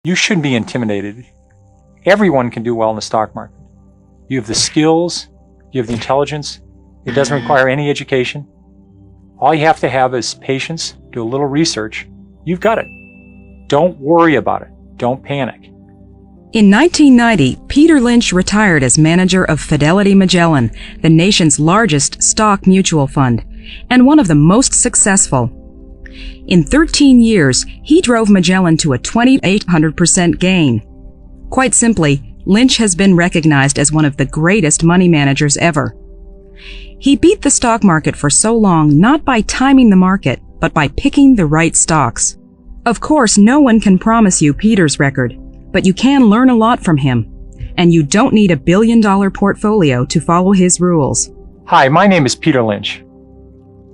You shouldn't be intimidated. Everyone can do well in the stock market. You have the skills, you have the intelligence. It doesn't require any education. All you have to have is patience, do a little research. You've got it. Don't worry about it. Don't panic. In 1990, Peter Lynch retired as manager of Fidelity Magellan, the nation's largest stock mutual fund, and one of the most successful. In 13 years, he drove Magellan to a 2,800% gain. Quite simply, Lynch has been recognized as one of the greatest money managers ever. He beat the stock market for so long not by timing the market, but by picking the right stocks. Of course, no one can promise you Peter's record, but you can learn a lot from him. And you don't need a billion-dollar portfolio to follow his rules. Hi, my name is Peter Lynch.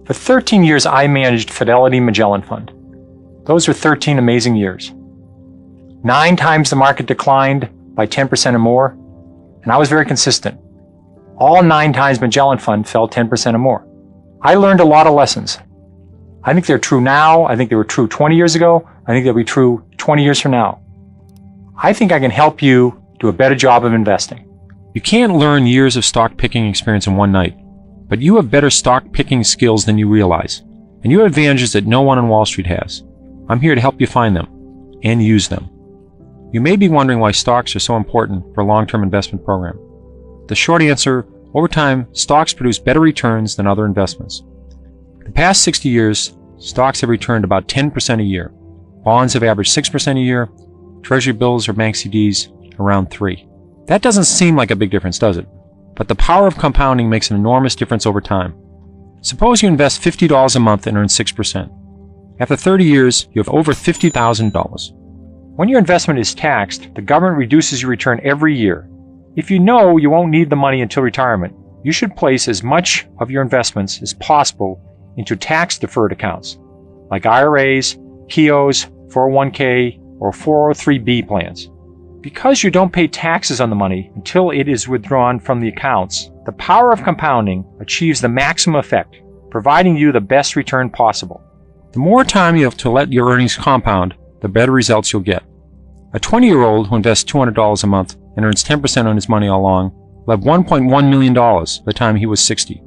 For 13 years, I managed Fidelity Magellan Fund. Those were 13 amazing years. 9 times the market declined by 10% or more, and I was very consistent. All 9 times Magellan Fund fell 10% or more. I learned a lot of lessons. I think they're true now. I think they were true 20 years ago. I think they'll be true 20 years from now. I think I can help you do a better job of investing. You can't learn years of stock picking experience in one night, but you have better stock picking skills than you realize, and you have advantages that no one on Wall Street has. I'm here to help you find them and use them. You may be wondering why stocks are so important for a long-term investment program. The short answer, over time, stocks produce better returns than other investments. The past 60 years, stocks have returned about 10% a year. Bonds have averaged 6% a year. Treasury bills or bank CDs around 3%. That doesn't seem like a big difference, does it? But the power of compounding makes an enormous difference over time. Suppose you invest $50 a month and earn 6%. After 30 years, you have over $50,000. When your investment is taxed, the government reduces your return every year. If you know you won't need the money until retirement, you should place as much of your investments as possible into tax-deferred accounts, like IRAs, KEOs, 401k, or 403b plans. Because you don't pay taxes on the money until it is withdrawn from the accounts, the power of compounding achieves the maximum effect, providing you the best return possible. The more time you have to let your earnings compound, the better results you'll get. A 20-year-old who invests $200 a month and earns 10% on his money all along will have $1.1 million by the time he was 60.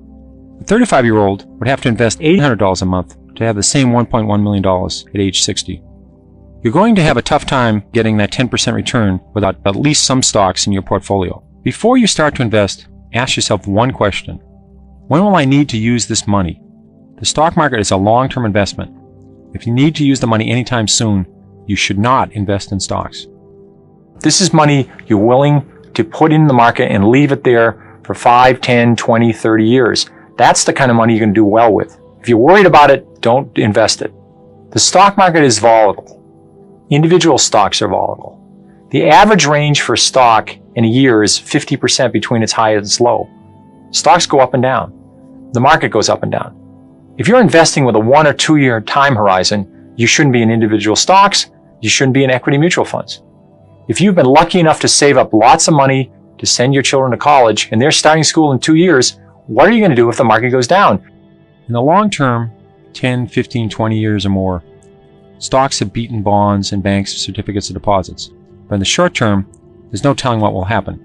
A 35-year-old would have to invest $800 a month to have the same $1.1 million at age 60. You're going to have a tough time getting that 10% return without at least some stocks in your portfolio. Before you start to invest, ask yourself one question. When will I need to use this money? The stock market is a long-term investment. If you need to use the money anytime soon, you should not invest in stocks. This is money you're willing to put in the market and leave it there for 5, 10, 20, 30 years. That's the kind of money you can do well with. If you're worried about it, don't invest it. The stock market is volatile. Individual stocks are volatile. The average range for stock in a year is 50% between its high and its low. Stocks go up and down. The market goes up and down. If you're investing with a 1 or 2 year time horizon, you shouldn't be in individual stocks. You shouldn't be in equity mutual funds. If you've been lucky enough to save up lots of money to send your children to college and they're starting school in 2 years, what are you going to do if the market goes down? In the long term, 10, 15, 20 years or more, stocks have beaten bonds and banks' certificates of deposits. But in the short term, there's no telling what will happen.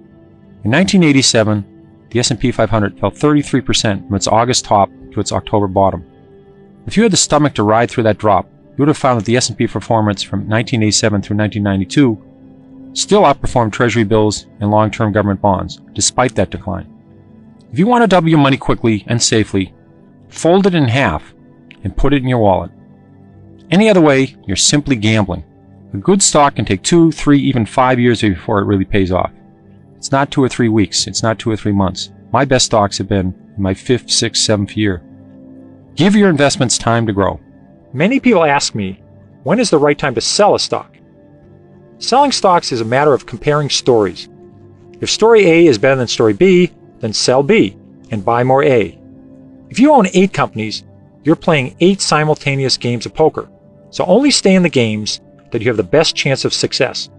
In 1987, the S&P 500 fell 33% from its August top to its October bottom. If you had the stomach to ride through that drop, you would have found that the S&P performance from 1987 through 1992 still outperformed Treasury bills and long-term government bonds, despite that decline. If you want to double your money quickly and safely, fold it in half and put it in your wallet. Any other way, you're simply gambling. A good stock can take 2, 3, even 5 years before it really pays off. It's not 2 or 3 weeks. It's not 2 or 3 months. My best stocks have been in my 5th, 6th, 7th year. Give your investments time to grow. Many people ask me, when is the right time to sell a stock? Selling stocks is a matter of comparing stories. If story A is better than story B, then sell B and buy more A. If you own 8 companies, you're playing 8 simultaneous games of poker. So only stay in the games that you have the best chance of success.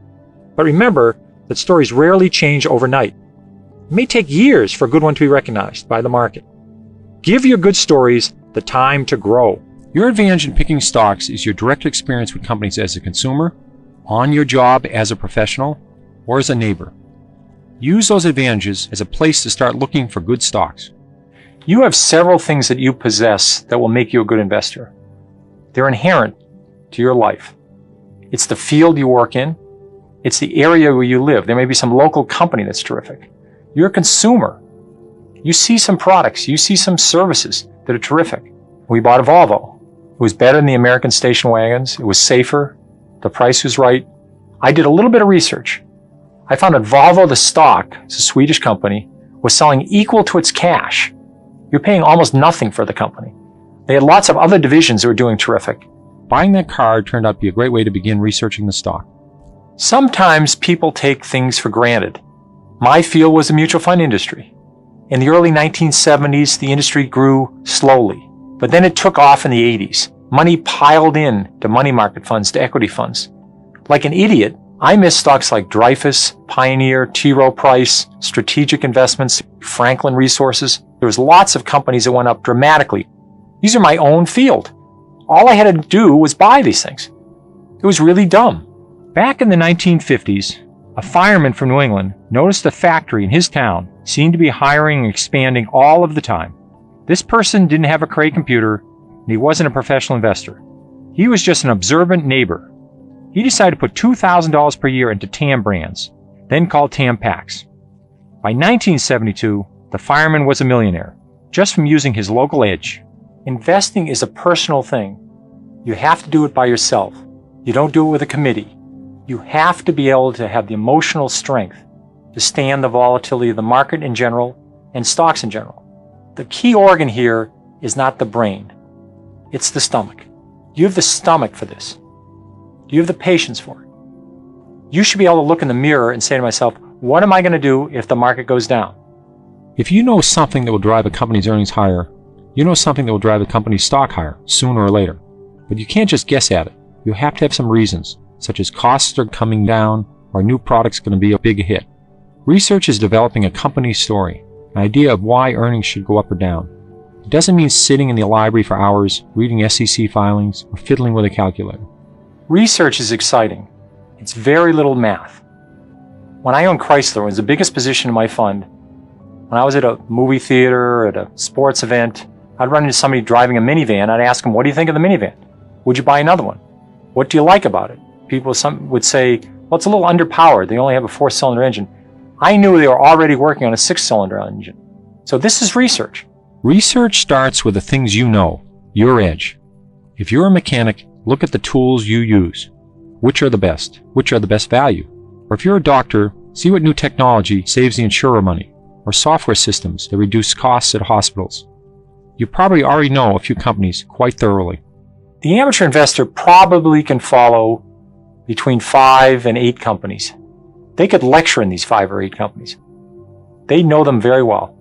But remember that stories rarely change overnight. It may take years for a good one to be recognized by the market. Give your good stories the time to grow. Your advantage in picking stocks is your direct experience with companies as a consumer, on your job as a professional or as a neighbor. Use those advantages as a place to start looking for good stocks. You have several things that you possess that will make you a good investor. They're inherent to your life. It's the field you work in. It's the area where you live. There may be some local company that's terrific. You're a consumer. You see some products. You see some services that are terrific. We bought a Volvo. It was better than the American station wagons. It was safer. The price was right. I did a little bit of research. I found that Volvo, the stock, it's a Swedish company, was selling equal to its cash. You're paying almost nothing for the company. They had lots of other divisions that were doing terrific. Buying that car turned out to be a great way to begin researching the stock. Sometimes people take things for granted. My field was the mutual fund industry. In the early 1970s, the industry grew slowly, but then it took off in the 80s. Money piled in to money market funds, to equity funds. Like an idiot, I missed stocks like Dreyfus, Pioneer, T. Rowe Price, Strategic Investments, Franklin Resources. There was lots of companies that went up dramatically. These are my own field. All I had to do was buy these things. It was really dumb. Back in the 1950s, a fireman from New England noticed a factory in his town seemed to be hiring and expanding all of the time. This person didn't have a Cray computer, and he wasn't a professional investor. He was just an observant neighbor. He decided to put $2,000 per year into TAM brands, then called TAM packs. By 1972, the fireman was a millionaire, just from using his local edge. Investing is a personal thing. You have to do it by yourself. You don't do it with a committee. You have to be able to have the emotional strength to stand the volatility of the market in general and stocks in general. The key organ here is not the brain. It's the stomach. You have the stomach for this. You have the patience for it. You should be able to look in the mirror and say to myself, what am I going to do if the market goes down? If you know something that will drive a company's earnings higher, you know something that will drive a company's stock higher sooner or later. But you can't just guess at it. You have to have some reasons, such as costs are coming down or new products going to be a big hit. Research is developing a company's story, an idea of why earnings should go up or down. It doesn't mean sitting in the library for hours, reading SEC filings, or fiddling with a calculator. Research is exciting. It's very little math. When I owned Chrysler, it was the biggest position in my fund. When I was at a movie theater, at a sports event, I'd run into somebody driving a minivan. I'd ask them, what do you think of the minivan? Would you buy another one? What do you like about it? Some would say, well, it's a little underpowered. They only have a 4-cylinder engine. I knew they were already working on a 6-cylinder engine. So this is research. Research starts with the things you know, your edge. If you're a mechanic, look at the tools you use. Which are the best? Which are the best value? Or if you're a doctor, see what new technology saves the insurer money, or software systems that reduce costs at hospitals. You probably already know a few companies quite thoroughly. The amateur investor probably can follow between 5 and 8 companies. They could lecture in these 5 or 8 companies. They know them very well.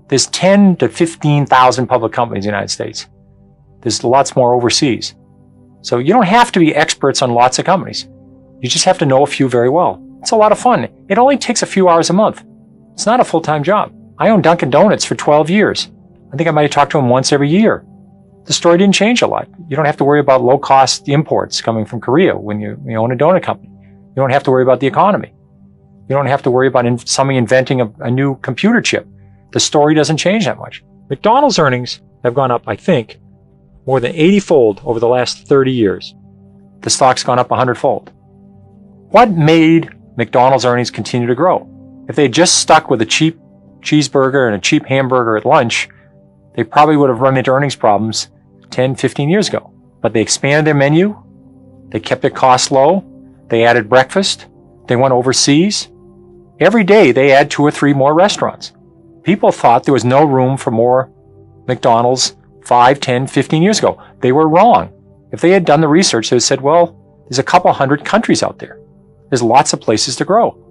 There's 10 to 15,000 public companies in the United States. There's lots more overseas. So you don't have to be experts on lots of companies. You just have to know a few very well. It's a lot of fun. It only takes a few hours a month. It's not a full-time job. I owned Dunkin' Donuts for 12 years. I think I might have talked to them once every year. The story didn't change a lot. You don't have to worry about low-cost imports coming from Korea when you own a donut company. You don't have to worry about the economy. You don't have to worry about somebody inventing a new computer chip. The story doesn't change that much. McDonald's earnings have gone up, I think, more than 80-fold over the last 30 years. The stock's gone up 100-fold. What made McDonald's earnings continue to grow? If they had just stuck with a cheap cheeseburger and a cheap hamburger at lunch, they probably would have run into earnings problems 10, 15 years ago. But they expanded their menu. They kept their costs low. They added breakfast. They went overseas. Every day they add 2 or 3 more restaurants. People thought there was no room for more McDonald's 5, 10, 15 years ago. They were wrong. If they had done the research, they would have said, well, there's a couple hundred countries out there. There's lots of places to grow.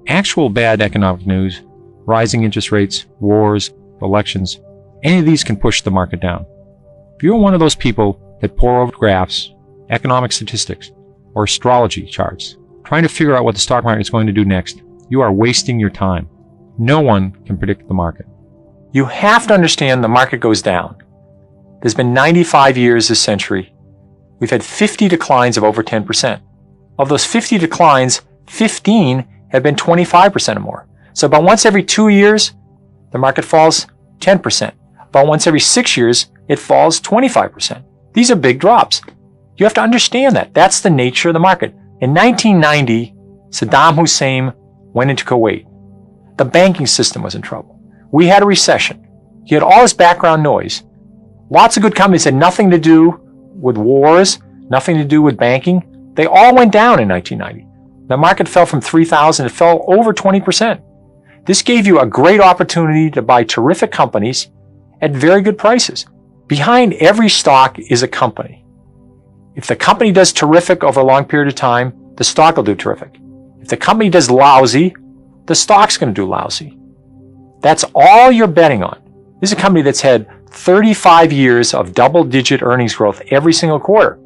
Actual bad economic news, rising interest rates, wars, elections, any of these can push the market down. If you're one of those people that pore over graphs, economic statistics, or astrology charts, trying to figure out what the stock market is going to do next, you are wasting your time. No one can predict the market. You have to understand the market goes down. There's been 95 years this century. We've had 50 declines of over 10%. Of those 50 declines, 15 have been 25% or more. So about once every 2 years, the market falls 10%. About once every 6 years, it falls 25%. These are big drops. You have to understand that. That's the nature of the market. In 1990, Saddam Hussein went into Kuwait. The banking system was in trouble. We had a recession. You had all this background noise. Lots of good companies had nothing to do with wars, nothing to do with banking. They all went down in 1990. The market fell from 3,000, it fell over 20%. This gave you a great opportunity to buy terrific companies at very good prices. Behind every stock is a company. If the company does terrific over a long period of time, the stock will do terrific. If the company does lousy, the stock's going to do lousy. That's all you're betting on. This is a company that's had 35 years of double-digit earnings growth every single quarter.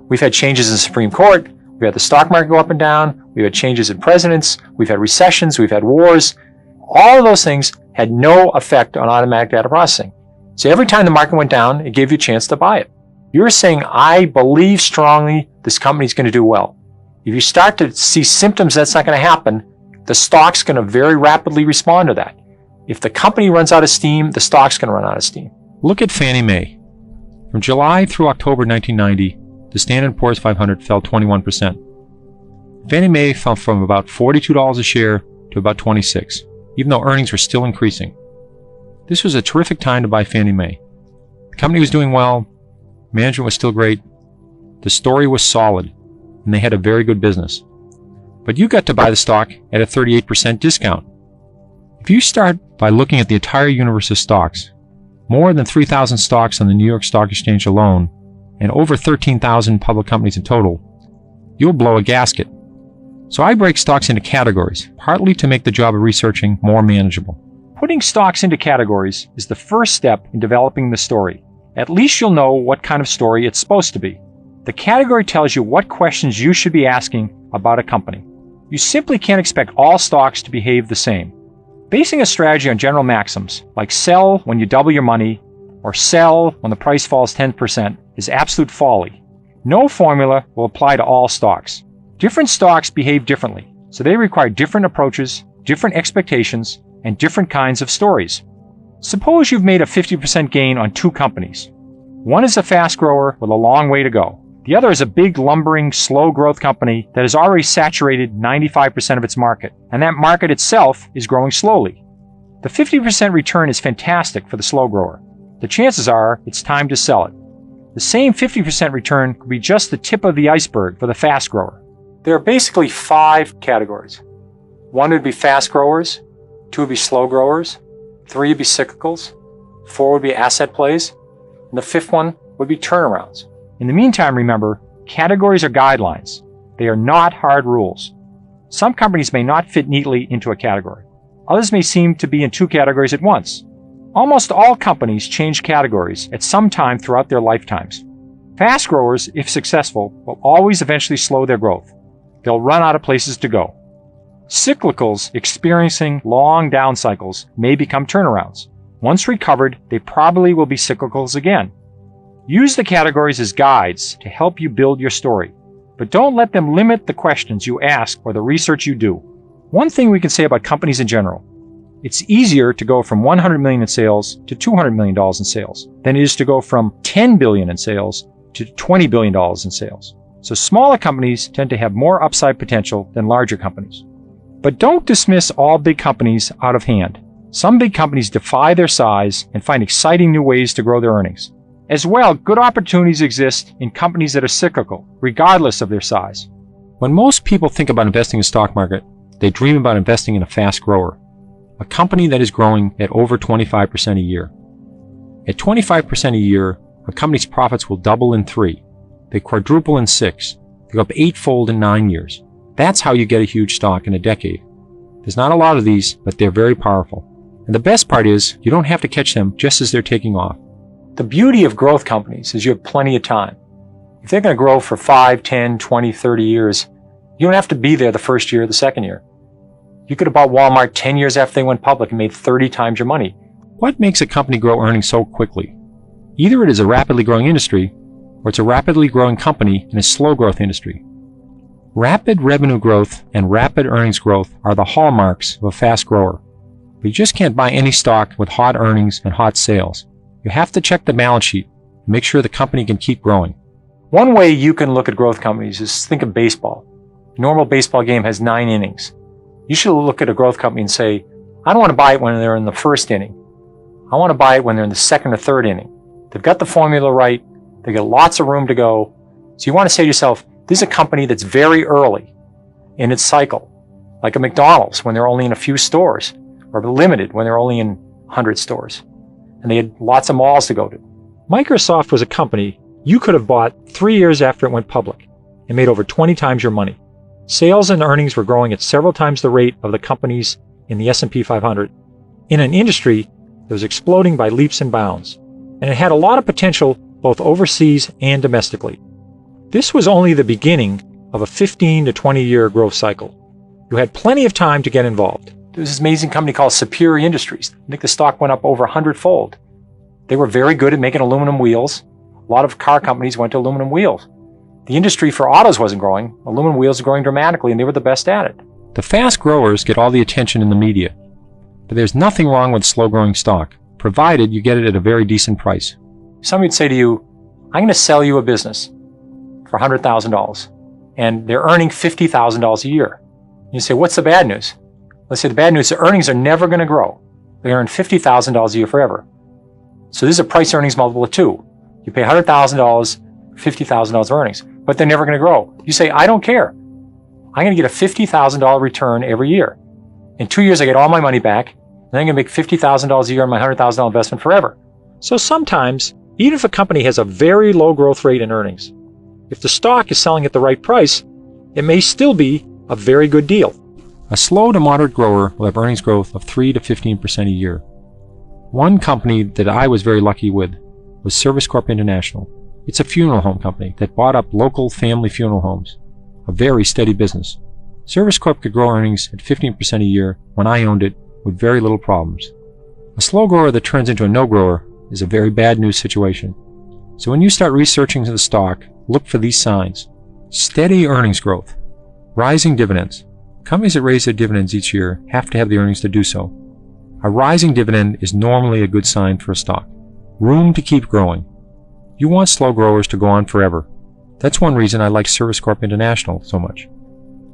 We've had changes in the Supreme Court. We've had the stock market go up and down. We've had changes in presidents. We've had recessions. We've had wars. All of those things had no effect on automatic data processing. So every time the market went down, it gave you a chance to buy it. You're saying, I believe strongly this company's going to do well. If you start to see symptoms that's not going to happen, the stock's going to very rapidly respond to that. If the company runs out of steam, the stock's going to run out of steam. Look at Fannie Mae. From July through October 1990, the Standard & Poor's 500 fell 21%. Fannie Mae fell from about $42 a share to about $26, even though earnings were still increasing. This was a terrific time to buy Fannie Mae. The company was doing well, management was still great, the story was solid, and they had a very good business. But you got to buy the stock at a 38% discount. If you start by looking at the entire universe of stocks, more than 3,000 stocks on the New York Stock Exchange alone, and over 13,000 public companies in total, you'll blow a gasket. So I break stocks into categories, partly to make the job of researching more manageable. Putting stocks into categories is the first step in developing the story. At least you'll know what kind of story it's supposed to be. The category tells you what questions you should be asking about a company. You simply can't expect all stocks to behave the same. Basing a strategy on general maxims, like sell when you double your money, or sell when the price falls 10%, is absolute folly. No formula will apply to all stocks. Different stocks behave differently, so they require different approaches, different expectations, and different kinds of stories. Suppose you've made a 50% gain on two companies. One is a fast grower with a long way to go. The other is a big, lumbering, slow growth company that has already saturated 95% of its market, and that market itself is growing slowly. The 50% return is fantastic for the slow grower. The chances are it's time to sell it. The same 50% return could be just the tip of the iceberg for the fast grower. There are basically 5 categories. 1 would be fast growers, 2 would be slow growers, 3 would be cyclicals, 4 would be asset plays, and the 5th one would be turnarounds. In the meantime, remember, categories are guidelines. They are not hard rules. Some companies may not fit neatly into a category. Others may seem to be in 2 categories at once. Almost all companies change categories at some time throughout their lifetimes. Fast growers, if successful, will always eventually slow their growth. They'll run out of places to go. Cyclicals experiencing long down cycles may become turnarounds. Once recovered, they probably will be cyclicals again. Use the categories as guides to help you build your story, but don't let them limit the questions you ask or the research you do. One thing we can say about companies in general, it's easier to go from $100 million in sales to $200 million in sales than it is to go from $10 billion in sales to $20 billion in sales. So smaller companies tend to have more upside potential than larger companies. But don't dismiss all big companies out of hand. Some big companies defy their size and find exciting new ways to grow their earnings. As well, good opportunities exist in companies that are cyclical, regardless of their size. When most people think about investing in the stock market, they dream about investing in a fast grower, a company that is growing at over 25% a year. At 25% a year, a company's profits will double in 3. They quadruple in 6. They go up 8-fold in 9 years. That's how you get a huge stock in a decade. There's not a lot of these, but they're very powerful. And the best part is, you don't have to catch them just as they're taking off. The beauty of growth companies is you have plenty of time. If they're going to grow for 5, 10, 20, 30 years, you don't have to be there the first year or the second year. You could have bought Walmart 10 years after they went public and made 30 times your money. What makes a company grow earnings so quickly? Either it is a rapidly growing industry, or it's a rapidly growing company in a slow growth industry. Rapid revenue growth and rapid earnings growth are the hallmarks of a fast grower. But you just can't buy any stock with hot earnings and hot sales. You have to check the balance sheet and make sure the company can keep growing. One way you can look at growth companies is think of baseball. A normal baseball game has 9 innings. You should look at a growth company and say, I don't want to buy it when they're in the first inning. I want to buy it when they're in the second or third inning. They've got the formula right. They got lots of room to go. So you want to say to yourself, this is a company that's very early in its cycle, like a McDonald's when they're only in a few stores, or Limited when they're only in 100 stores. And they had lots of malls to go to. Microsoft was a company you could have bought 3 years after it went public and made over 20 times your money. Sales and earnings were growing at several times the rate of the companies in the S&P 500 in an industry that was exploding by leaps and bounds, and it had a lot of potential both overseas and domestically. This was only the beginning of a 15 to 20 year growth cycle. You had plenty of time to get involved. There was this amazing company called Superior Industries. I think the stock went up over 100-fold. They were very good at making aluminum wheels. A lot of car companies went to aluminum wheels. The industry for autos wasn't growing. Aluminum wheels were growing dramatically, and they were the best at it. The fast growers get all the attention in the media, but there's nothing wrong with slow-growing stock, provided you get it at a very decent price. Somebody would say to you, I'm going to sell you a business for $100,000, and they're earning $50,000 a year. You say, what's the bad news? Let's say the bad news is the earnings are never going to grow. They earn $50,000 a year forever. So this is a price earnings multiple of 2. You pay $100,000, $50,000 of earnings, but they're never going to grow. You say, I don't care. I'm going to get a $50,000 return every year. In 2 years, I get all my money back, and I'm going to make $50,000 a year on my $100,000 investment forever. So sometimes, even if a company has a very low growth rate in earnings, if the stock is selling at the right price, it may still be a very good deal. A slow to moderate grower will have earnings growth of 3 to 15% a year. One company that I was very lucky with was Service Corp International. It's a funeral home company that bought up local family funeral homes, a very steady business. Service Corp could grow earnings at 15% a year when I owned it with very little problems. A slow grower that turns into a no-grower is a very bad news situation. So when you start researching the stock, look for these signs. Steady earnings growth. Rising dividends. Companies that raise their dividends each year have to have the earnings to do so. A rising dividend is normally a good sign for a stock. Room to keep growing. You want slow growers to go on forever. That's one reason I like Service Corp International so much.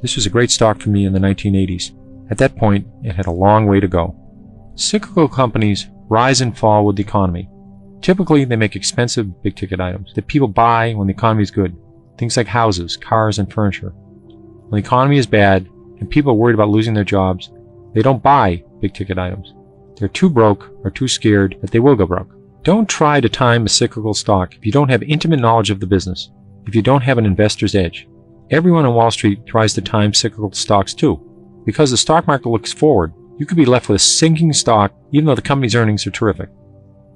This was a great stock for me in the 1980s. At that point, it had a long way to go. Cyclical companies rise and fall with the economy. Typically, they make expensive big-ticket items that people buy when the economy is good. Things like houses, cars, and furniture. When the economy is bad and people are worried about losing their jobs, they don't buy big-ticket items. They're too broke or too scared that they will go broke. Don't try to time a cyclical stock if you don't have intimate knowledge of the business, if you don't have an investor's edge. Everyone on Wall Street tries to time cyclical stocks too. Because the stock market looks forward, you could be left with a sinking stock even though the company's earnings are terrific.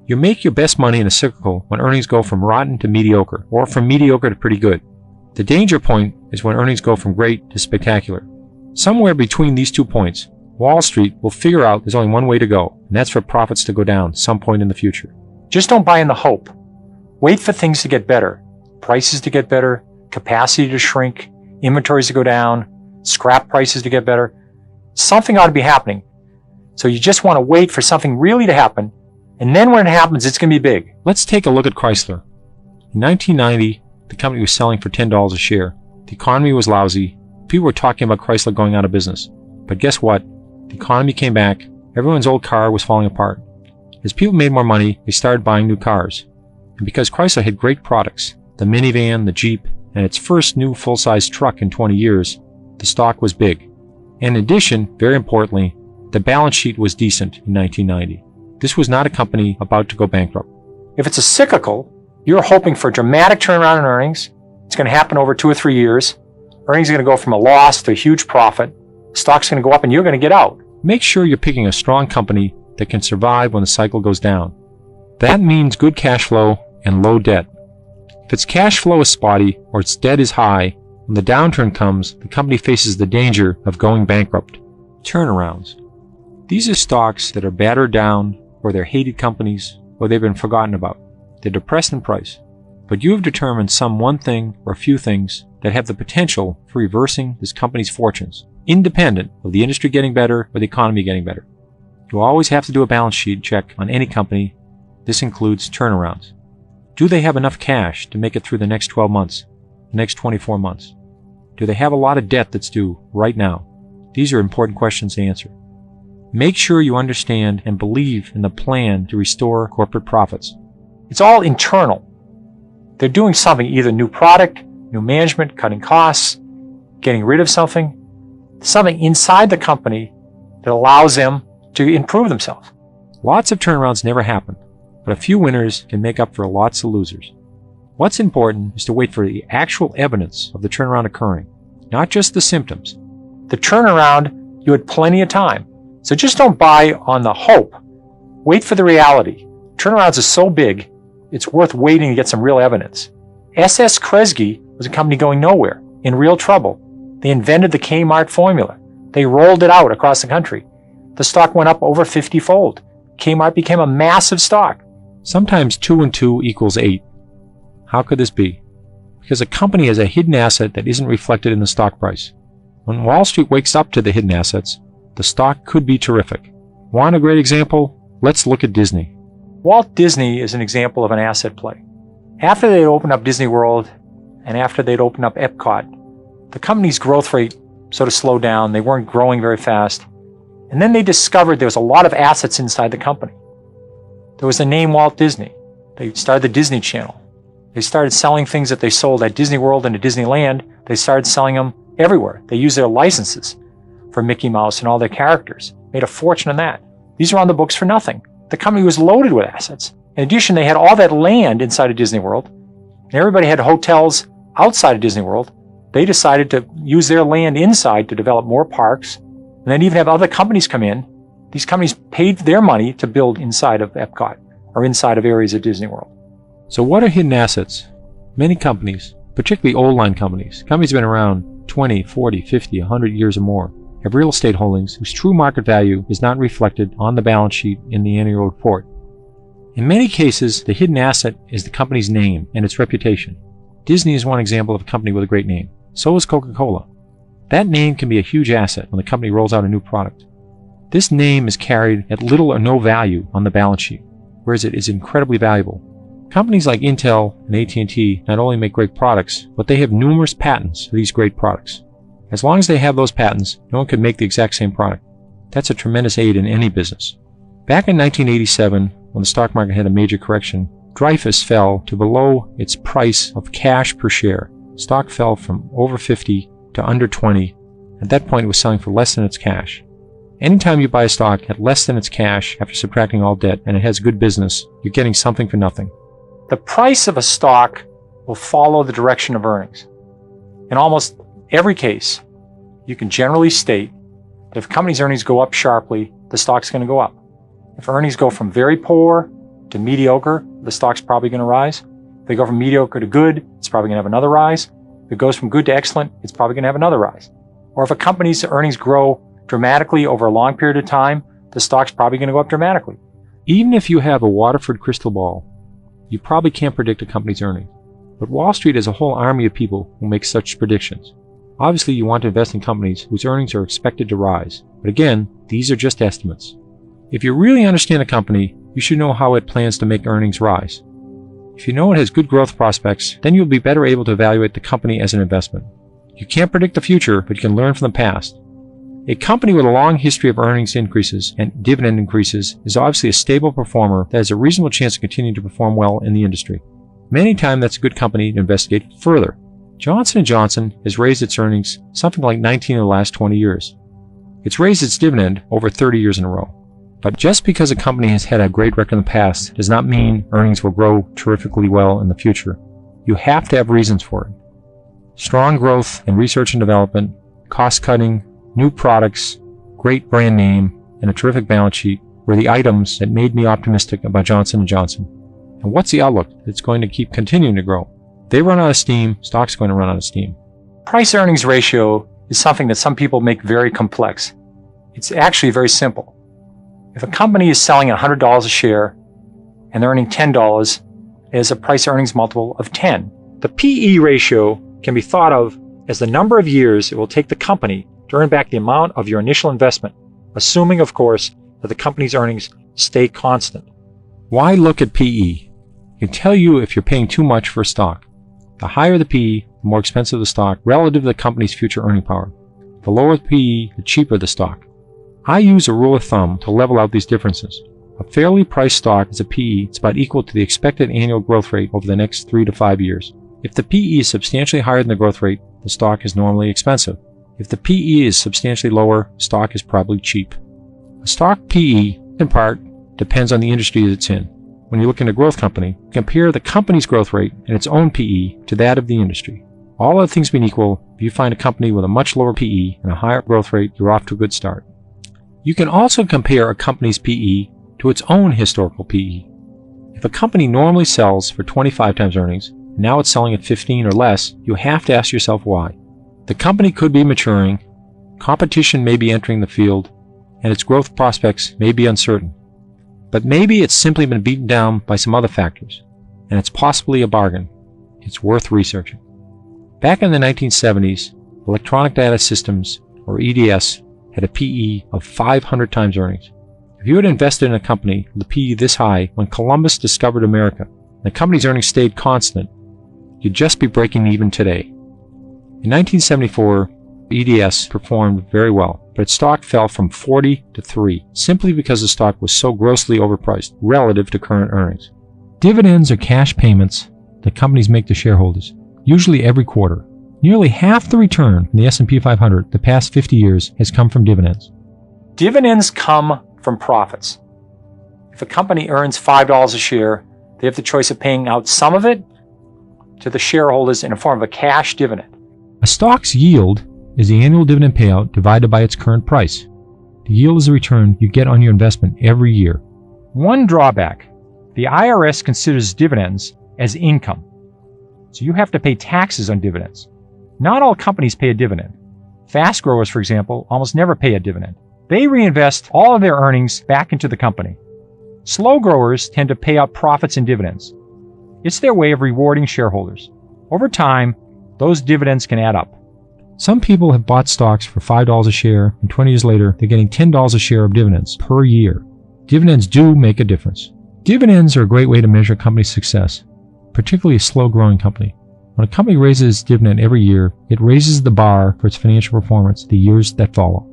You make your best money in a cyclical when earnings go from rotten to mediocre, or from mediocre to pretty good. The danger point is when earnings go from great to spectacular. Somewhere between these 2 points, Wall Street will figure out there's only one way to go, and that's for profits to go down some point in the future. Just don't buy in the hope. Wait for things to get better. Prices to get better, capacity to shrink, inventories to go down, scrap prices to get better. Something ought to be happening. So you just want to wait for something really to happen, and then when it happens, it's going to be big. Let's take a look at Chrysler. In 1990, the company was selling for $10 a share. The economy was lousy. People were talking about Chrysler going out of business. But guess what? The economy came back. Everyone's old car was falling apart. As people made more money, they started buying new cars. And because Chrysler had great products, the minivan, the Jeep, and its first new full-size truck in 20 years, the stock was big. And in addition, very importantly, the balance sheet was decent in 1990. This was not a company about to go bankrupt. If it's a cyclical, you're hoping for a dramatic turnaround in earnings. It's going to happen over 2 or 3 years. Earnings are going to go from a loss to a huge profit. Stock's going to go up and you're going to get out. Make sure you're picking a strong company that can survive when the cycle goes down. That means good cash flow and low debt. If its cash flow is spotty or its debt is high, when the downturn comes, the company faces the danger of going bankrupt. Turnarounds. These are stocks that are battered down, or they're hated companies, or they've been forgotten about. They're depressed in price. but you have determined some one thing or a few things that have the potential for reversing this company's fortunes, independent of the industry getting better or the economy getting better. You always have to do a balance sheet check on any company. This includes turnarounds. Do they have enough cash to make it through the next 12 months, the next 24 months? Do they have a lot of debt that's due right now? These are important questions to answer. Make sure you understand and believe in the plan to restore corporate profits. It's all internal. They're doing something, either new product, new management, cutting costs, getting rid of something inside the company that allows them to improve themselves. Lots of turnarounds never happen, but a few winners can make up for lots of losers. What's important is to wait for the actual evidence of the turnaround occurring, not just the symptoms. The turnaround, you had plenty of time. So just don't buy on the hope. Wait for the reality. Turnarounds are so big, it's worth waiting to get some real evidence. S.S. Kresge was a company going nowhere, in real trouble. They invented the Kmart formula. They rolled it out across the country. The stock went up over 50-fold. Kmart became a massive stock. Sometimes 2 and 2 equals 8. How could this be? Because a company has a hidden asset that isn't reflected in the stock price. When Wall Street wakes up to the hidden assets, the stock could be terrific. Want a great example? Let's look at Disney. Walt Disney is an example of an asset play. After they'd opened up Disney World and after they'd opened up Epcot, the company's growth rate sort of slowed down. They weren't growing very fast. And then they discovered there was a lot of assets inside the company. There was the name Walt Disney. They started the Disney Channel. They started selling things that they sold at Disney World and at Disneyland. They started selling them everywhere. They used their licenses for Mickey Mouse and all their characters. Made a fortune on that. These are on the books for nothing. The company was loaded with assets. In addition, they had all that land inside of Disney World, and everybody had hotels outside of Disney World. They decided to use their land inside to develop more parks, and then even have other companies come in. These companies paid their money to build inside of Epcot or inside of areas of Disney World. So what are hidden assets? Many companies, particularly old line companies that have been around 20, 40, 50, 100 years or more, have real estate holdings whose true market value is not reflected on the balance sheet in the annual report. In many cases, the hidden asset is the company's name and its reputation. Disney is one example of a company with a great name. So is Coca-Cola. That name can be a huge asset when the company rolls out a new product. This name is carried at little or no value on the balance sheet, whereas it is incredibly valuable. Companies like Intel and AT&T not only make great products, but they have numerous patents for these great products. As long as they have those patents, no one can make the exact same product. That's a tremendous aid in any business. Back in 1987, when the stock market had a major correction, Dreyfus fell to below its price of cash per share. Stock fell from over 50 to under 20. At that point, it was selling for less than its cash. Anytime you buy a stock at less than its cash after subtracting all debt and it has good business, you're getting something for nothing. The price of a stock will follow the direction of earnings. In almost every case, you can generally state that if a company's earnings go up sharply, the stock's going to go up. If earnings go from very poor to mediocre, the stock's probably going to rise. If they go from mediocre to good, it's probably going to have another rise. If it goes from good to excellent, it's probably going to have another rise. Or if a company's earnings grow dramatically over a long period of time, the stock's probably going to go up dramatically. Even if you have a Waterford crystal ball, you probably can't predict a company's earnings. But Wall Street has a whole army of people who make such predictions. Obviously, you want to invest in companies whose earnings are expected to rise. But again, these are just estimates. If you really understand a company, you should know how it plans to make earnings rise. If you know it has good growth prospects, then you'll be better able to evaluate the company as an investment. You can't predict the future, but you can learn from the past. A company with a long history of earnings increases and dividend increases is obviously a stable performer that has a reasonable chance of continuing to perform well in the industry. Many times that's a good company to investigate further. Johnson & Johnson has raised its earnings something like 19 of the last 20 years. It's raised its dividend over 30 years in a row. But just because a company has had a great record in the past does not mean earnings will grow terrifically well in the future. You have to have reasons for it. Strong growth in research and development, cost cutting, new products, great brand name, and a terrific balance sheet were the items that made me optimistic about Johnson & Johnson. And what's the outlook? It's going to keep continuing to grow. If they run out of steam, stock's going to run out of steam. Price earnings ratio is something that some people make very complex. It's actually very simple. If a company is selling at $100 a share and they're earning $10 is a price earnings multiple of 10. The PE ratio can be thought of as the number of years it will take the company to earn back the amount of your initial investment, assuming, of course, that the company's earnings stay constant. Why look at PE? It can tell you if you're paying too much for a stock. The higher the PE, the more expensive the stock relative to the company's future earning power. The lower the PE, the cheaper the stock. I use a rule of thumb to level out these differences. A fairly priced stock is a PE that's about equal to the expected annual growth rate over the next 3 to 5 years. If the PE is substantially higher than the growth rate, the stock is normally expensive. If the PE is substantially lower, stock is probably cheap. A stock PE, in part, depends on the industry that it's in. When you look at a growth company, compare the company's growth rate and its own PE to that of the industry. All other things being equal, if you find a company with a much lower PE and a higher growth rate, you're off to a good start. You can also compare a company's PE to its own historical PE. If a company normally sells for 25 times earnings, and now it's selling at 15 or less, you have to ask yourself why. The company could be maturing, competition may be entering the field, and its growth prospects may be uncertain. But maybe it's simply been beaten down by some other factors, and it's possibly a bargain. It's worth researching. Back in the 1970s, Electronic Data Systems, or EDS, had a PE of 500 times earnings. If you had invested in a company with a PE this high when Columbus discovered America, and the company's earnings stayed constant, you'd just be breaking even today. In 1974, EDS performed very well, but its stock fell from 40 to 3, simply because the stock was so grossly overpriced relative to current earnings. Dividends are cash payments that companies make to shareholders, usually every quarter. Nearly half the return in the S&P 500 the past 50 years has come from dividends. Dividends come from profits. If a company earns $5 a share, they have the choice of paying out some of it to the shareholders in the form of a cash dividend. A stock's yield is the annual dividend payout divided by its current price. The yield is the return you get on your investment every year. One drawback: the IRS considers dividends as income, so you have to pay taxes on dividends. Not all companies pay a dividend. Fast growers, for example, almost never pay a dividend. They reinvest all of their earnings back into the company. Slow growers tend to pay out profits and dividends. It's their way of rewarding shareholders. Over time, those dividends can add up. Some people have bought stocks for $5 a share, and 20 years later, they're getting $10 a share of dividends per year. Dividends do make a difference. Dividends are a great way to measure a company's success, particularly a slow-growing company. When a company raises its dividend every year, it raises the bar for its financial performance the years that follow.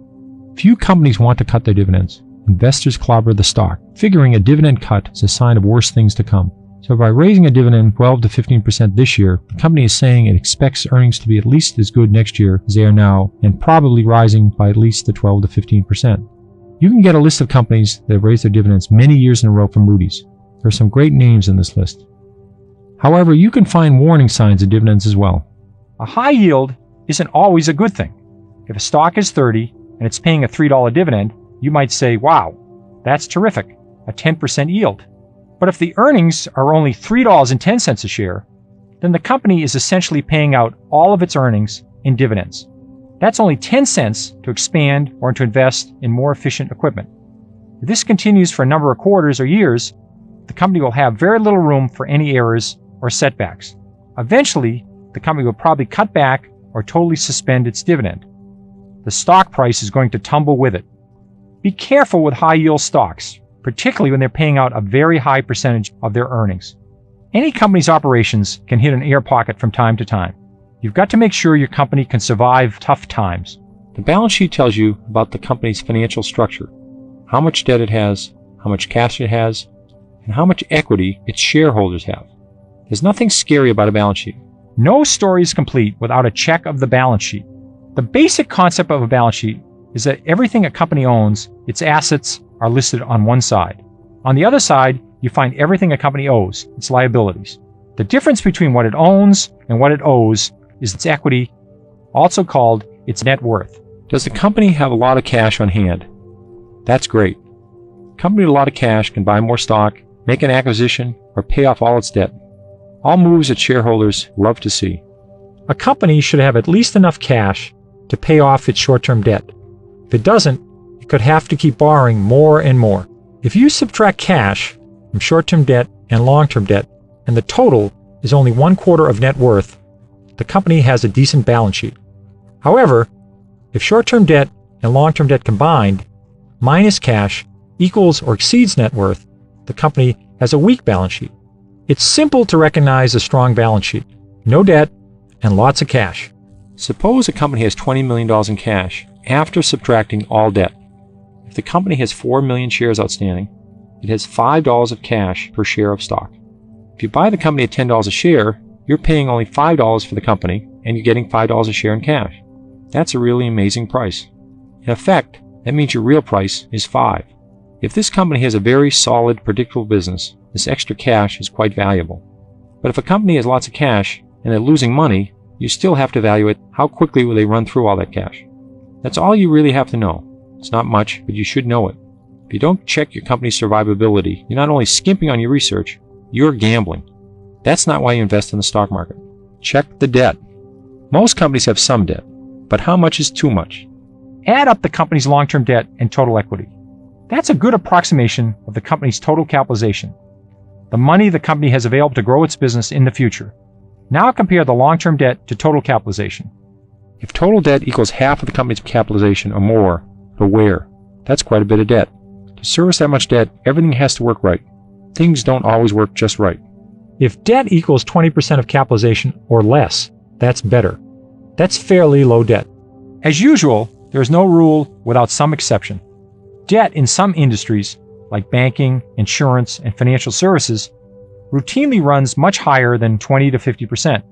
Few companies want to cut their dividends. Investors clobber the stock, figuring a dividend cut is a sign of worse things to come. So by raising a dividend 12 to 15% this year, the company is saying it expects earnings to be at least as good next year as they are now, and probably rising by at least the 12 to 15%. You can get a list of companies that have raised their dividends many years in a row from Moody's. There are some great names in this list. However, you can find warning signs of dividends as well. A high yield isn't always a good thing. If a stock is 30 and it's paying a $3 dividend, you might say, wow, that's terrific, a 10% yield. But if the earnings are only $3.10 a share, then the company is essentially paying out all of its earnings in dividends. That's only 10 cents to expand or to invest in more efficient equipment. If this continues for a number of quarters or years, the company will have very little room for any errors or setbacks. Eventually, the company will probably cut back or totally suspend its dividend. The stock price is going to tumble with it. Be careful with high-yield stocks, particularly when they're paying out a very high percentage of their earnings. Any company's operations can hit an air pocket from time to time. You've got to make sure your company can survive tough times. The balance sheet tells you about the company's financial structure, how much debt it has, how much cash it has, and how much equity its shareholders have. There's nothing scary about a balance sheet. No story is complete without a check of the balance sheet. The basic concept of a balance sheet is that everything a company owns, its assets, are listed on one side. On the other side, you find everything a company owes, its liabilities. The difference between what it owns and what it owes is its equity, also called its net worth. Does the company have a lot of cash on hand? That's great. A company with a lot of cash can buy more stock, make an acquisition, or pay off all its debt. All moves that shareholders love to see. A company should have at least enough cash to pay off its short-term debt. If it doesn't, it could have to keep borrowing more and more. If you subtract cash from short-term debt and long-term debt, and the total is only 1/4 of net worth, the company has a decent balance sheet. However, if short-term debt and long-term debt combined, minus cash, equals or exceeds net worth, the company has a weak balance sheet. It's simple to recognize a strong balance sheet. No debt and lots of cash. Suppose a company has $20 million in cash after subtracting all debt. If the company has 4 million shares outstanding, it has $5 of cash per share of stock. If you buy the company at $10 a share, you're paying only $5 for the company and you're getting $5 a share in cash. That's a really amazing price. In effect, that means your real price is $5. If this company has a very solid, predictable business, this extra cash is quite valuable. But if a company has lots of cash and they're losing money, you still have to evaluate how quickly will they run through all that cash. That's all you really have to know. It's not much, but you should know it. If you don't check your company's survivability, you're not only skimping on your research, you're gambling. That's not why you invest in the stock market. Check the debt. Most companies have some debt, but how much is too much? Add up the company's long-term debt and total equity. That's a good approximation of the company's total capitalization, the money the company has available to grow its business in the future. Now compare the long-term debt to total capitalization. If total debt equals half of the company's capitalization or more, beware. That's quite a bit of debt. To service that much debt, everything has to work right. Things don't always work just right. If debt equals 20% of capitalization or less, that's better. That's fairly low debt. As usual, there is no rule without some exception. Debt in some industries, like banking, insurance, and financial services, routinely runs much higher than 20 to 50%.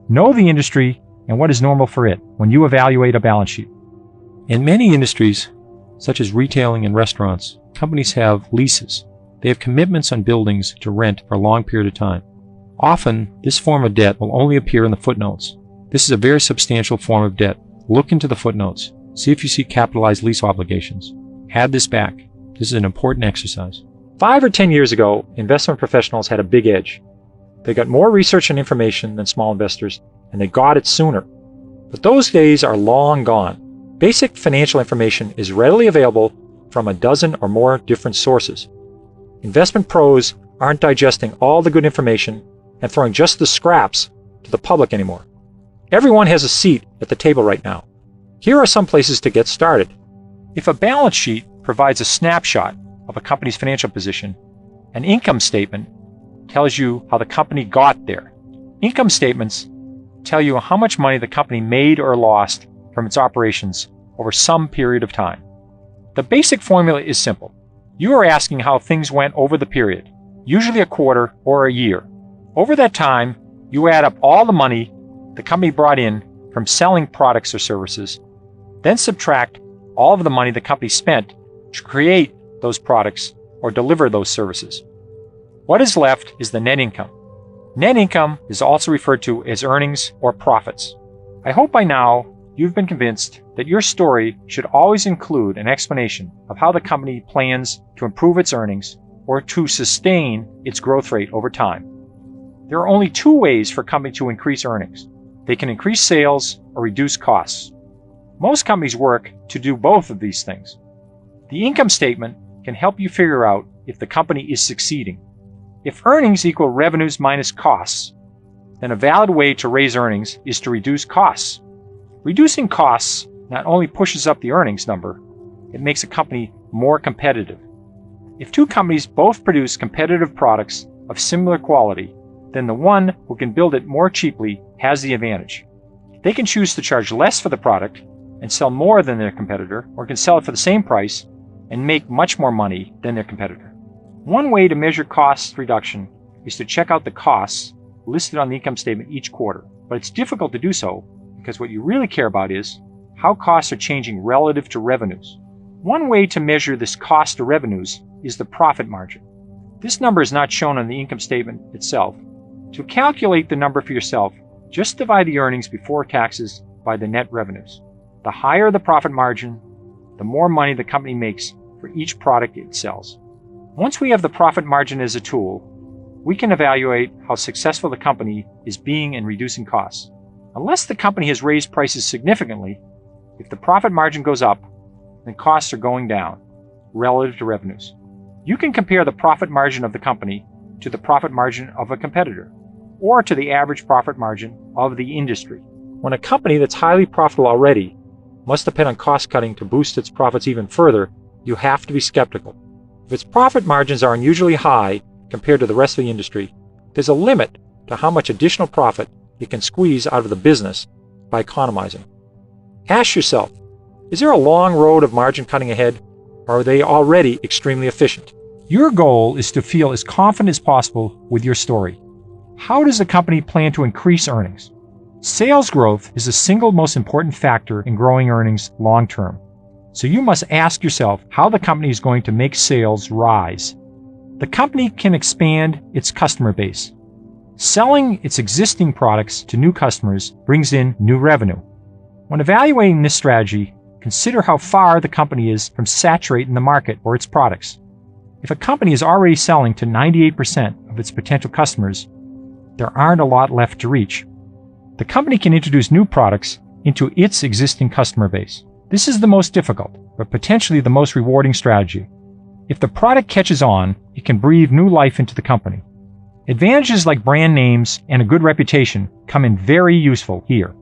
Know the industry and what is normal for it when you evaluate a balance sheet. In many industries, such as retailing and restaurants, companies have leases. They have commitments on buildings to rent for a long period of time. Often, this form of debt will only appear in the footnotes. This is a very substantial form of debt. Look into the footnotes. See if you see capitalized lease obligations. Add this back. This is an important exercise. 5 or 10 years ago, investment professionals had a big edge. They got more research and information than small investors, and they got it sooner. But those days are long gone. Basic financial information is readily available from a dozen or more different sources. Investment pros aren't digesting all the good information and throwing just the scraps to the public anymore. Everyone has a seat at the table right now. Here are some places to get started. If a balance sheet provides a snapshot of a company's financial position, an income statement tells you how the company got there. Income statements tell you how much money the company made or lost from its operations over some period of time. The basic formula is simple. You are asking how things went over the period, usually a quarter or a year. Over that time, you add up all the money the company brought in from selling products or services, then subtract all of the money the company spent to create those products or deliver those services. What is left is the net income. Net income is also referred to as earnings or profits. I hope by now you've been convinced that your story should always include an explanation of how the company plans to improve its earnings or to sustain its growth rate over time. There are only two ways for a company to increase earnings. They can increase sales or reduce costs. Most companies work to do both of these things. The income statement can help you figure out if the company is succeeding. If earnings equal revenues minus costs, then a valid way to raise earnings is to reduce costs. Reducing costs not only pushes up the earnings number, it makes a company more competitive. If two companies both produce competitive products of similar quality, then the one who can build it more cheaply has the advantage. They can choose to charge less for the product and sell more than their competitor, or can sell it for the same price and make much more money than their competitor. One way to measure cost reduction is to check out the costs listed on the income statement each quarter, but it's difficult to do so because what you really care about is how costs are changing relative to revenues. One way to measure this cost to revenues is the profit margin. This number is not shown on the income statement itself. To calculate the number for yourself, just divide the earnings before taxes by the net revenues. The higher the profit margin, the more money the company makes for each product it sells. Once we have the profit margin as a tool, we can evaluate how successful the company is being in reducing costs. Unless the company has raised prices significantly, if the profit margin goes up, then costs are going down relative to revenues. You can compare the profit margin of the company to the profit margin of a competitor, or to the average profit margin of the industry. When a company that's highly profitable already must depend on cost cutting to boost its profits even further, you have to be skeptical. If its profit margins are unusually high compared to the rest of the industry, there's a limit to how much additional profit it can squeeze out of the business by economizing. Ask yourself, is there a long road of margin cutting ahead, or are they already extremely efficient? Your goal is to feel as confident as possible with your story. How does the company plan to increase earnings? Sales growth is the single most important factor in growing earnings long term. So you must ask yourself how the company is going to make sales rise. The company can expand its customer base. Selling its existing products to new customers brings in new revenue. When evaluating this strategy, consider how far the company is from saturating the market for its products. If a company is already selling to 98% of its potential customers, there aren't a lot left to reach. The company can introduce new products into its existing customer base. This is the most difficult, but potentially the most rewarding strategy. If the product catches on, it can breathe new life into the company. Advantages like brand names and a good reputation come in very useful here.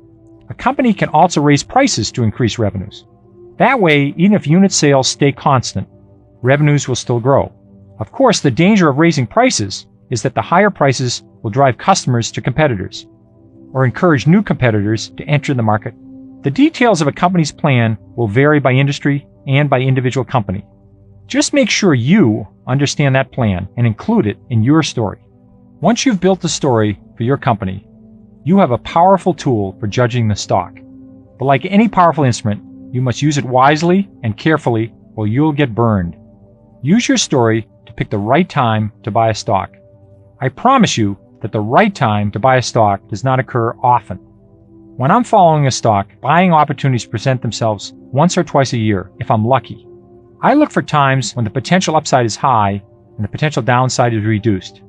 A company can also raise prices to increase revenues. That way, even if unit sales stay constant, revenues will still grow. Of course, the danger of raising prices is that the higher prices will drive customers to competitors, or encourage new competitors to enter the market. The details of a company's plan will vary by industry and by individual company. Just make sure you understand that plan and include it in your story. Once you've built the story for your company, you have a powerful tool for judging the stock. But like any powerful instrument, you must use it wisely and carefully or you'll get burned. Use your story to pick the right time to buy a stock. I promise you that the right time to buy a stock does not occur often. When I'm following a stock, buying opportunities present themselves once or twice a year if I'm lucky. I look for times when the potential upside is high and the potential downside is reduced.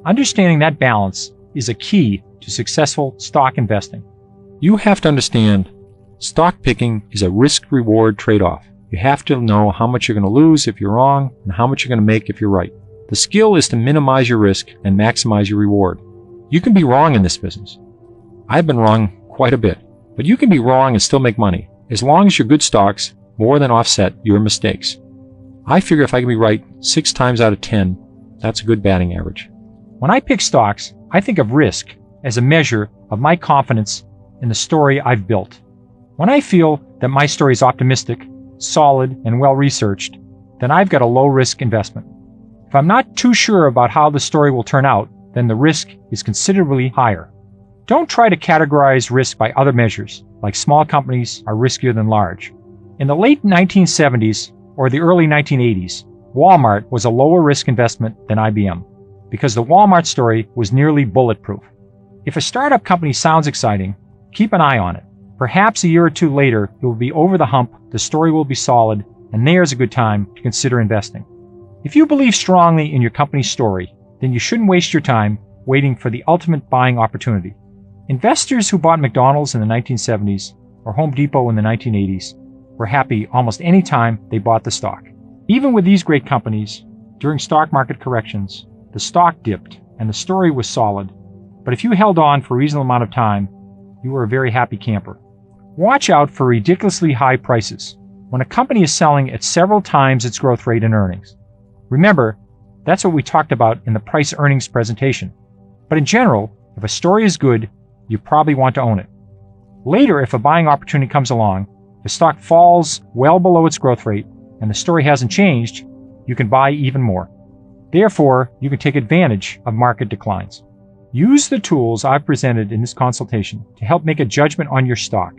Understanding that balance is a key to successful stock investing. You have to understand, stock picking is a risk-reward trade-off. You have to know how much you're going to lose if you're wrong and how much you're going to make if you're right. The skill is to minimize your risk and maximize your reward. You can be wrong in this business. I've been wrong quite a bit, but you can be wrong and still make money, as long as your good stocks more than offset your mistakes. I figure if I can be right 6 times out of 10, that's a good batting average. When I pick stocks, I think of risk as a measure of my confidence in the story I've built. When I feel that my story is optimistic, solid, and well-researched, then I've got a low-risk investment. If I'm not too sure about how the story will turn out, then the risk is considerably higher. Don't try to categorize risk by other measures, like small companies are riskier than large. In the late 1970s or the early 1980s, Walmart was a lower risk investment than IBM, because the Walmart story was nearly bulletproof. If a startup company sounds exciting, keep an eye on it. Perhaps a year or two later, it will be over the hump, the story will be solid, and there's a good time to consider investing. If you believe strongly in your company's story, then you shouldn't waste your time waiting for the ultimate buying opportunity. Investors who bought McDonald's in the 1970s or Home Depot in the 1980s were happy almost any time they bought the stock. Even with these great companies, during stock market corrections, the stock dipped and the story was solid. But if you held on for a reasonable amount of time, you were a very happy camper. Watch out for ridiculously high prices when a company is selling at several times its growth rate and earnings. Remember, that's what we talked about in the price earnings presentation. But in general, if a story is good, you probably want to own it. Later, if a buying opportunity comes along, the stock falls well below its growth rate and the story hasn't changed, you can buy even more. Therefore, you can take advantage of market declines. Use the tools I've presented in this consultation to help make a judgment on your stock.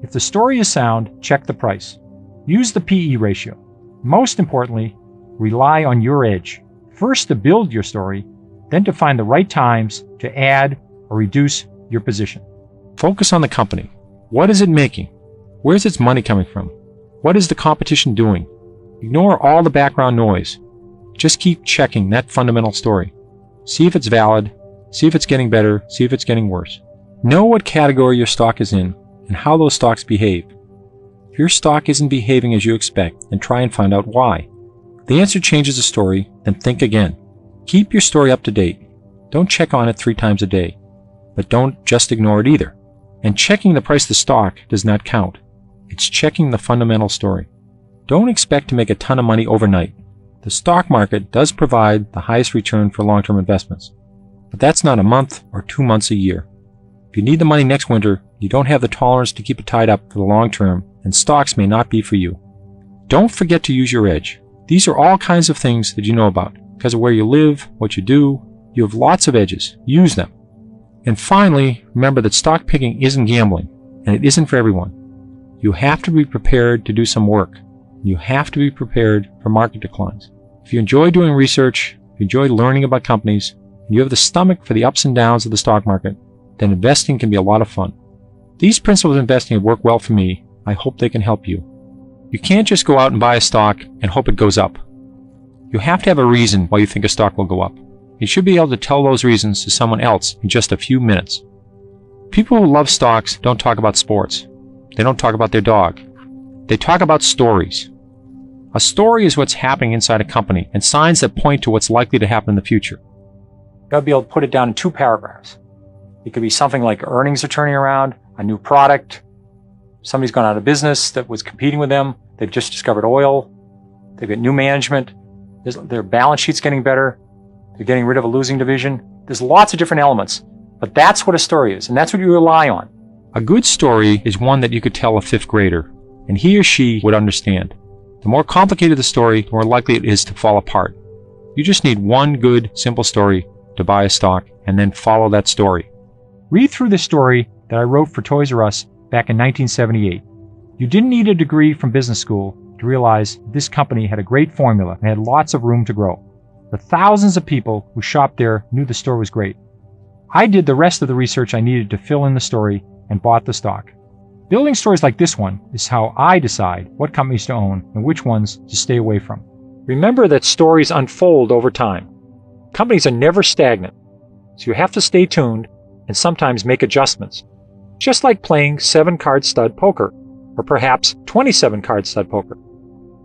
If the story is sound, check the price. Use the PE ratio. Most importantly, rely on your edge. First to build your story, then to find the right times to add or reduce your position. Focus on the company. What is it making? Where's its money coming from? What is the competition doing? Ignore all the background noise. Just keep checking that fundamental story. See if it's valid, see if it's getting better, see if it's getting worse. Know what category your stock is in and how those stocks behave. If your stock isn't behaving as you expect, then try and find out why. If the answer changes the story, then think again. Keep your story up to date. Don't check on it 3 times a day. But don't just ignore it either. And checking the price of the stock does not count. It's checking the fundamental story. Don't expect to make a ton of money overnight. The stock market does provide the highest return for long-term investments. But that's not a month or 2 months a year. If you need the money next winter, you don't have the tolerance to keep it tied up for the long term, and stocks may not be for you. Don't forget to use your edge. These are all kinds of things that you know about. Because of where you live, what you do, you have lots of edges. Use them. And finally, remember that stock picking isn't gambling, and it isn't for everyone. You have to be prepared to do some work. You have to be prepared for market declines. If you enjoy doing research, if you enjoy learning about companies, and you have the stomach for the ups and downs of the stock market, then investing can be a lot of fun. These principles of investing have worked well for me. I hope they can help you. You can't just go out and buy a stock and hope it goes up. You have to have a reason why you think a stock will go up. You should be able to tell those reasons to someone else in just a few minutes. People who love stocks don't talk about sports. They don't talk about their dog. They talk about stories. A story is what's happening inside a company and signs that point to what's likely to happen in the future. You gotta be able to put it down in 2 paragraphs. It could be something like earnings are turning around, a new product, somebody's gone out of business that was competing with them, they've just discovered oil, they've got new management, their balance sheet's getting better, they're getting rid of a losing division. There's lots of different elements, but that's what a story is, and that's what you rely on. A good story is one that you could tell a 5th grader, and he or she would understand. The more complicated the story, the more likely it is to fall apart. You just need one good, simple story to buy a stock, and then follow that story. Read through the story that I wrote for Toys R Us back in 1978. You didn't need a degree from business school to realize this company had a great formula and had lots of room to grow. The thousands of people who shopped there knew the store was great. I did the rest of the research I needed to fill in the story and bought the stock. Building stories like this one is how I decide what companies to own and which ones to stay away from. Remember that stories unfold over time. Companies are never stagnant, so you have to stay tuned and sometimes make adjustments. Just like playing 7-card stud poker, or perhaps 27-card stud poker.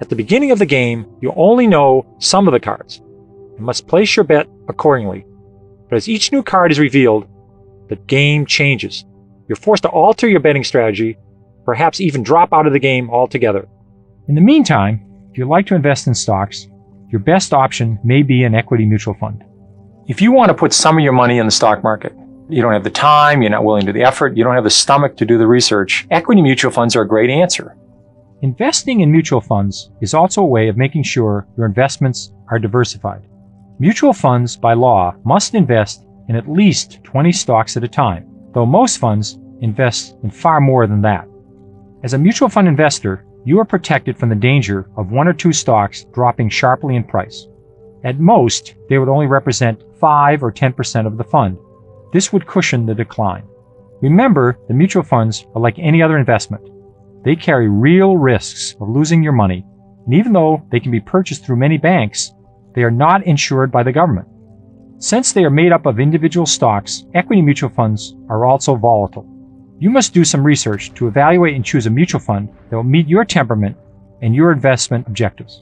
At the beginning of the game, you only know some of the cards. You must place your bet accordingly. But as each new card is revealed, the game changes. You're forced to alter your betting strategy, perhaps even drop out of the game altogether. In the meantime, if you like to invest in stocks, your best option may be an equity mutual fund. If you want to put some of your money in the stock market, you don't have the time, you're not willing to do the effort, you don't have the stomach to do the research, equity mutual funds are a great answer. Investing in mutual funds is also a way of making sure your investments are diversified. Mutual funds, by law, must invest in at least 20 stocks at a time, though most funds invest in far more than that. As a mutual fund investor, you are protected from the danger of 1 or 2 stocks dropping sharply in price. At most, they would only represent 5 or 10% of the fund. This would cushion the decline. Remember, the mutual funds are like any other investment. They carry real risks of losing your money, and even though they can be purchased through many banks, they are not insured by the government. Since they are made up of individual stocks, equity mutual funds are also volatile. You must do some research to evaluate and choose a mutual fund that will meet your temperament and your investment objectives.